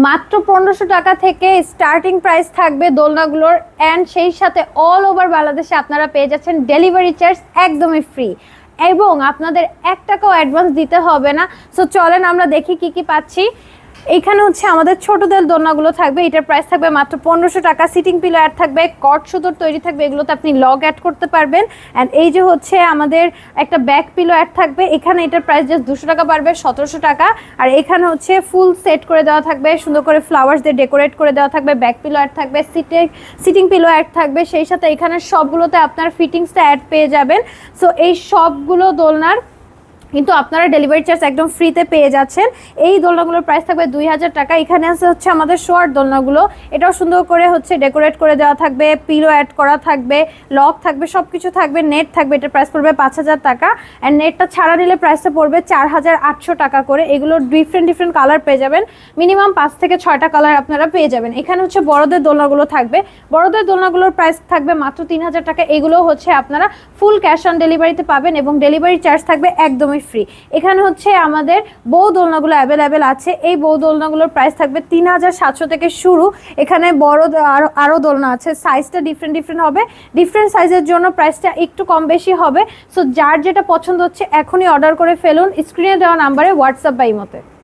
মাত্র 1500 টাকা থেকে স্টার্টিং প্রাইস থাকবে দোলনাগুলোর, অ্যান্ড সেই সাথে অল ওভার বাংলাদেশে আপনারা পেয়ে যাচ্ছেন ডেলিভারি চার্জ একদমই ফ্রি, এবং আপনাদের 1 টাকাও অ্যাডভান্স দিতে হবে না। সো চলেন আমরা দেখি কি কি পাচ্ছি। এইখানে হচ্ছে আমাদের ছোটদের দোলনাগুলো থাকবে, এটার প্রাইস থাকবে মাত্র 1500 টাকা। সিটিং পিলো অ্যাড থাকবে, কট সুতোর তৈরি থাকবে, এগুলোতে আপনি লগ অ্যাড করতে পারবেন। অ্যান্ড এই যে হচ্ছে আমাদের একটা ব্যাক পিলো অ্যাড থাকবে, এখানে এটার প্রাইস জাস্ট 200 টাকা পারবে, 1700 টাকা। আর এখানে হচ্ছে ফুল সেট করে দেওয়া থাকবে, সুন্দর করে ফ্লাওয়ার্স দিয়ে ডেকোরেট করে দেওয়া থাকবে, ব্যাক পিলো অ্যাড থাকবে, সিটিং পিলো অ্যাড থাকবে, সেই সাথে এখানে সবগুলোতে আপনার ফিটিংসটা অ্যাড পেয়ে যাবেন। সো এই সবগুলো দোলনার কিন্তু আপনারা ডেলিভারি চার্জ একদম ফ্রিতে পেয়ে যাচ্ছেন। এই দোলনাগুলোর প্রাইস থাকবে 2000 টাকা। এখানে আছে হচ্ছে আমাদের শোয়ার দোলনাগুলো, এটাও সুন্দর করে হচ্ছে ডেকোরেট করে দেওয়া থাকবে, পিলো অ্যাড করা থাকবে, লক থাকবে, সব কিছু থাকবে, নেট থাকবে। এটার প্রাইস পড়বে 5000 টাকা। অ্যান্ড নেটটা ছাড়া নিলে প্রাইসটা পড়বে 4800 টাকা করে। এগুলোর ডিফারেন্ট কালার পেয়ে যাবেন, মিনিমাম 5 থেকে 6টা কালার আপনারা পেয়ে যাবেন। এখানে হচ্ছে বড়দের দোলনাগুলো থাকবে, বড়দের দোলনাগুলোর প্রাইস থাকবে মাত্র 3000 টাকা। এগুলো হচ্ছে আপনারা ফুল ক্যাশ অন ডেলিভারিতে পাবেন এবং ডেলিভারি চার্জ থাকবে একদমই ফ্রি। এখানে হচ্ছে আমাদের বউ দোলনাগুলো অ্যাভেলেবেল আছে, এই বউ দোলনাগুলোর প্রাইস থাকবে 3700 থেকে শুরু। এখানে বড় আরো দোলনা আছে, সাইজটা ডিফারেন্ট হবে, ডিফারেন্ট সাইজের জন্য প্রাইসটা একটু কম বেশি হবে। সো যার যেটা পছন্দ হচ্ছে এখনই অর্ডার করে ফেলুন স্ক্রিনে দেওয়া নাম্বারে, হোয়াটসঅ্যাপ বা ইমোতে।